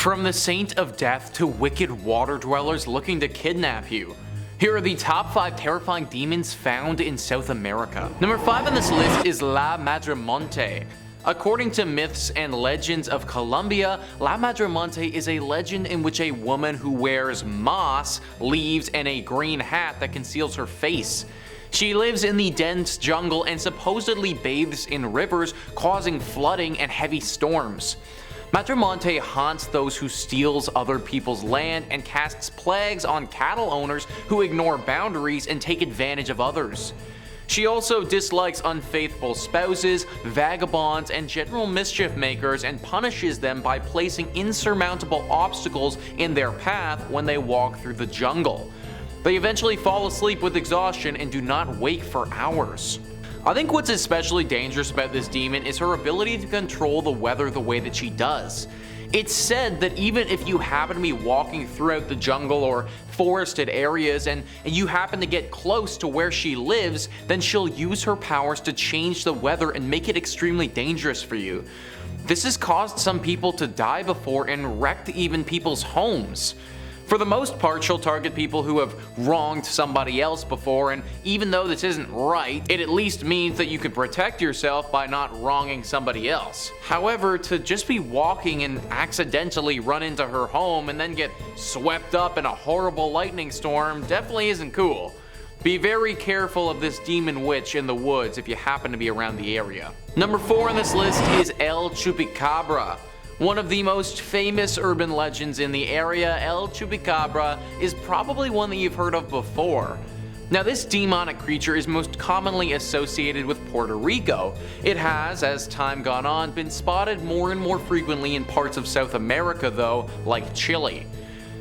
From the Saint of Death to wicked water dwellers looking to kidnap you. Here are the top 5 terrifying demons found in South America. Number 5 on this list is La Madremonte. According to myths and legends of Colombia, La Madremonte is a legend in which a woman who wears moss, leaves, and a green hat that conceals her face. She lives in the dense jungle and supposedly bathes in rivers, causing flooding and heavy storms. Madremonte haunts those who steals other people's land and casts plagues on cattle owners who ignore boundaries and take advantage of others. She also dislikes unfaithful spouses, vagabonds, and general mischief makers and punishes them by placing insurmountable obstacles in their path when they walk through the jungle. They eventually fall asleep with exhaustion and do not wake for hours. I think what's especially dangerous about this demon is her ability to control the weather the way that she does. It's said that even if you happen to be walking throughout the jungle or forested areas and you happen to get close to where she lives, then she'll use her powers to change the weather and make it extremely dangerous for you. This has caused some people to die before and wrecked even people's homes. For the most part, she'll target people who have wronged somebody else before, and even though this isn't right, it at least means that you can protect yourself by not wronging somebody else. However, to just be walking and accidentally run into her home and then get swept up in a horrible lightning storm definitely isn't cool. Be very careful of this demon witch in the woods if you happen to be around the area. Number 4 on this list is El Chupacabra. One of the most famous urban legends in the area, El Chupacabra is probably one that you've heard of before. Now, this demonic creature is most commonly associated with Puerto Rico. It has, as time gone on, been spotted more and more frequently in parts of South America though, like Chile.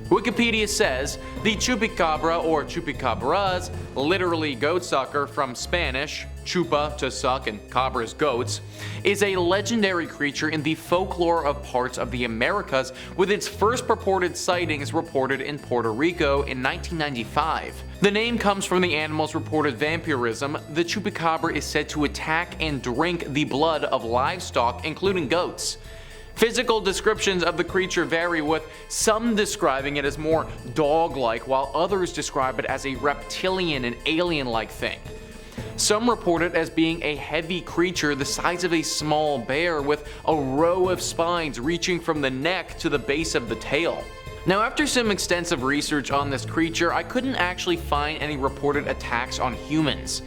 Wikipedia says, the Chupacabra or Chupacabras, literally goatsucker from Spanish, chupa to suck and cabras goats, is a legendary creature in the folklore of parts of the Americas, with its first purported sightings reported in Puerto Rico in 1995. The name comes from the animal's reported vampirism. The Chupacabra is said to attack and drink the blood of livestock, including goats. Physical descriptions of the creature vary, with some describing it as more dog-like, while others describe it as a reptilian and alien-like thing. Some report it as being a heavy creature the size of a small bear with a row of spines reaching from the neck to the base of the tail. Now, after some extensive research on this creature, I couldn't actually find any reported attacks on humans.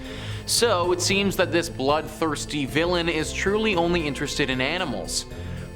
So it seems that this bloodthirsty villain is truly only interested in animals.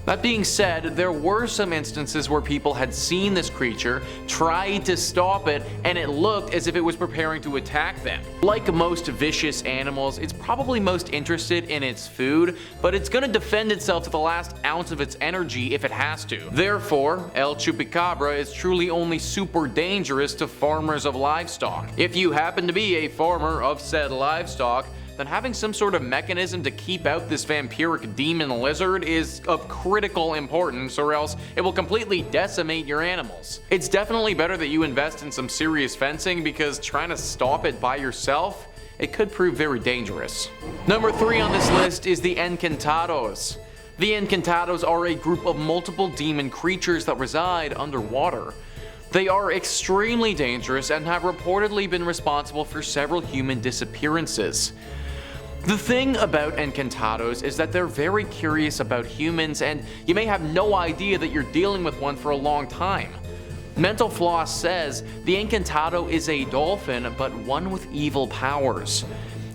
That being said, there were some instances where people had seen this creature, tried to stop it, and it looked as if it was preparing to attack them. Like most vicious animals, it's probably most interested in its food, but it's gonna defend itself to the last ounce of its energy if it has to. Therefore, El Chupacabra is truly only super dangerous to farmers of livestock. If you happen to be a farmer of said livestock, then having some sort of mechanism to keep out this vampiric demon lizard is of critical importance, or else it will completely decimate your animals. It's definitely better that you invest in some serious fencing, because trying to stop it by yourself, it could prove very dangerous. Number 3 on this list is the Encantados. The Encantados are a group of multiple demon creatures that reside underwater. They are extremely dangerous and have reportedly been responsible for several human disappearances. The thing about Encantados is that they're very curious about humans, and you may have no idea that you're dealing with one for a long time. Mental Floss says the Encantado is a dolphin, but one with evil powers.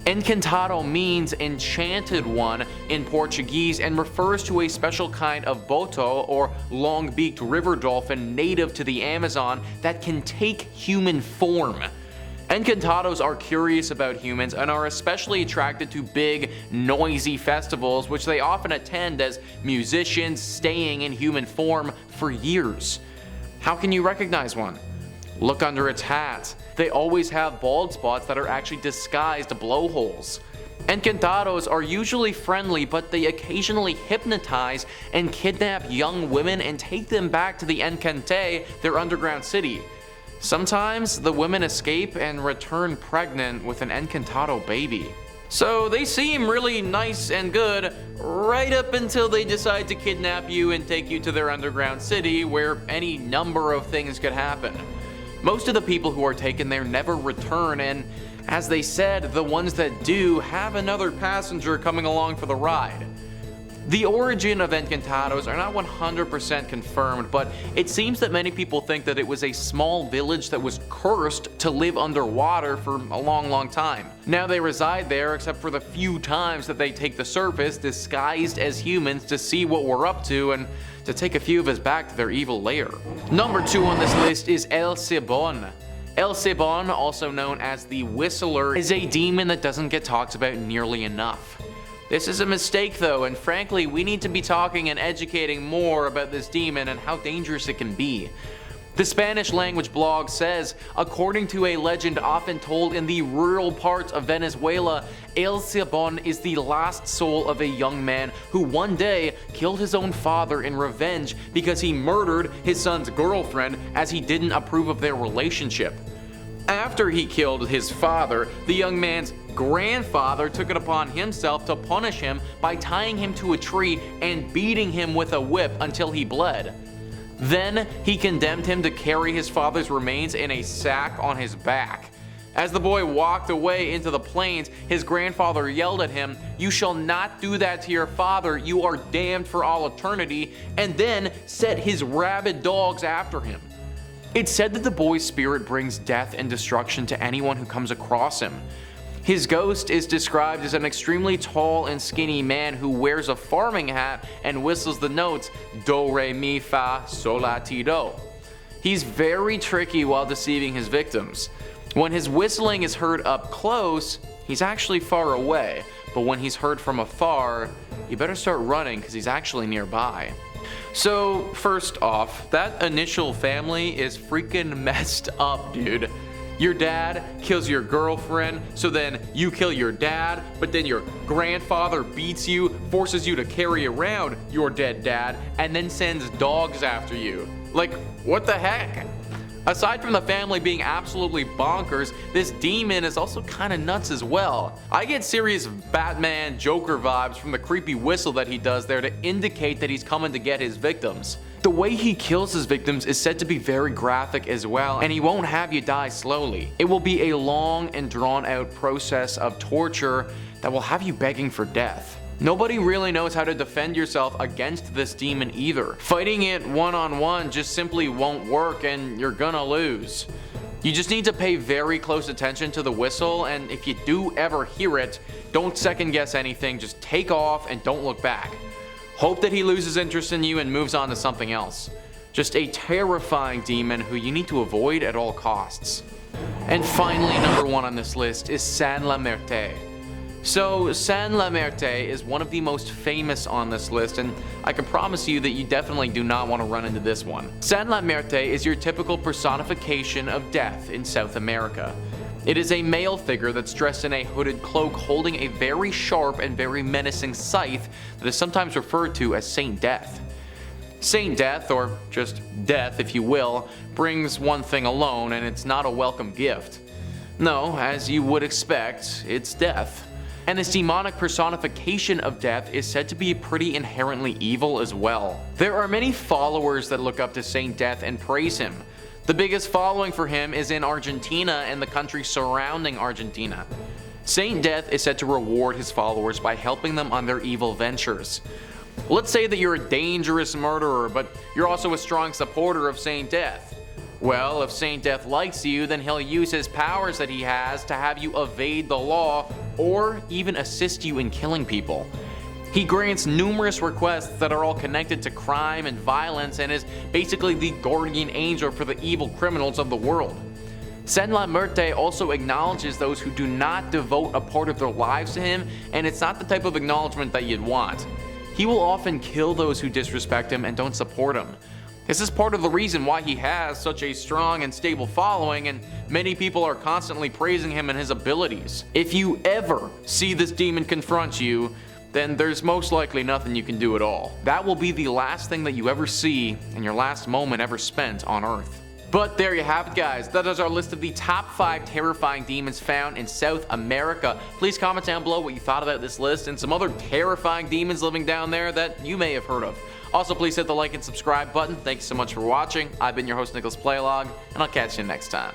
Encantado means enchanted one in Portuguese and refers to a special kind of boto, or long-beaked river dolphin native to the Amazon, that can take human form. Encantados are curious about humans and are especially attracted to big, noisy festivals, which they often attend as musicians, staying in human form for years. How can you recognize one? Look under its hat. They always have bald spots that are actually disguised blowholes. Encantados are usually friendly, but they occasionally hypnotize and kidnap young women and take them back to the Encante, their underground city. Sometimes the women escape and return pregnant with an Encantado baby. So they seem really nice and good right up until they decide to kidnap you and take you to their underground city where any number of things could happen. Most of the people who are taken there never return, and as they said, the ones that do have another passenger coming along for the ride. The origin of Encantados are not 100% confirmed, but it seems that many people think that it was a small village that was cursed to live underwater for a long time. Now they reside there except for the few times that they take the surface disguised as humans to see what we're up to and to take a few of us back to their evil lair. Number 2 on this list is El Silbon. El Silbon, also known as the Whistler, is a demon that doesn't get talked about nearly enough. This is a mistake though, and frankly we need to be talking and educating more about this demon and how dangerous it can be. The Spanish language blog says, according to a legend often told in the rural parts of Venezuela, El Silbon is the last soul of a young man who one day killed his own father in revenge because he murdered his son's girlfriend as he didn't approve of their relationship. After he killed his father, the young man's grandfather took it upon himself to punish him by tying him to a tree and beating him with a whip until he bled. Then he condemned him to carry his father's remains in a sack on his back. As the boy walked away into the plains, his grandfather yelled at him, "You shall not do that to your father, you are damned for all eternity," and then set his rabid dogs after him. It's said that the boy's spirit brings death and destruction to anyone who comes across him. His ghost is described as an extremely tall and skinny man who wears a farming hat and whistles the notes do, re, mi, fa, sol, la, ti, do. He's very tricky while deceiving his victims. When his whistling is heard up close, he's actually far away, but when he's heard from afar, you better start running because he's actually nearby. So first off, that initial family is freaking messed up, dude. Your dad kills your girlfriend, so then you kill your dad, but then your grandfather beats you, forces you to carry around your dead dad, and then sends dogs after you. Like, what the heck? Aside from the family being absolutely bonkers, this demon is also kinda nuts as well. I get serious Batman Joker vibes from the creepy whistle that he does there to indicate that he's coming to get his victims. The way he kills his victims is said to be very graphic as well, and he won't have you die slowly. It will be a long and drawn out process of torture that will have you begging for death. Nobody really knows how to defend yourself against this demon either. Fighting it one-on-one just simply won't work and you're gonna lose. You just need to pay very close attention to the whistle, and if you do ever hear it, don't second guess anything, just take off and don't look back. Hope that he loses interest in you and moves on to something else. Just a terrifying demon who you need to avoid at all costs. And finally, number 1 on this list is San la Muerte. So San la Muerte is one of the most famous on this list, and I can promise you that you definitely do not want to run into this one. San la Muerte is your typical personification of death in South America. It is a male figure that's dressed in a hooded cloak holding a very sharp and very menacing scythe that is sometimes referred to as Saint Death. Saint Death, or just death if you will, brings one thing alone, and it's not a welcome gift. No, as you would expect, it's death. And this demonic personification of death is said to be pretty inherently evil as well. There are many followers that look up to Saint Death and praise him. The biggest following for him is in Argentina and the country surrounding Argentina. Saint Death is said to reward his followers by helping them on their evil ventures. Let's say that you're a dangerous murderer, but you're also a strong supporter of Saint Death. Well, if Saint Death likes you, then he'll use his powers that he has to have you evade the law or even assist you in killing people. He grants numerous requests that are all connected to crime and violence and is basically the guardian angel for the evil criminals of the world. San la Muerte also acknowledges those who do not devote a part of their lives to him, and it's not the type of acknowledgement that you'd want. He will often kill those who disrespect him and don't support him. This is part of the reason why he has such a strong and stable following, and many people are constantly praising him and his abilities. If you ever see this demon confront you, then there's most likely nothing you can do at all. That will be the last thing that you ever see and your last moment ever spent on Earth. But there you have it, guys. That is our list of the top 5 terrifying demons found in South America. Please comment down below what you thought about this list and some other terrifying demons living down there that you may have heard of. Also, please hit the like and subscribe button. Thank you so much for watching. I've been your host, Nicholas Playlog, and I'll catch you next time.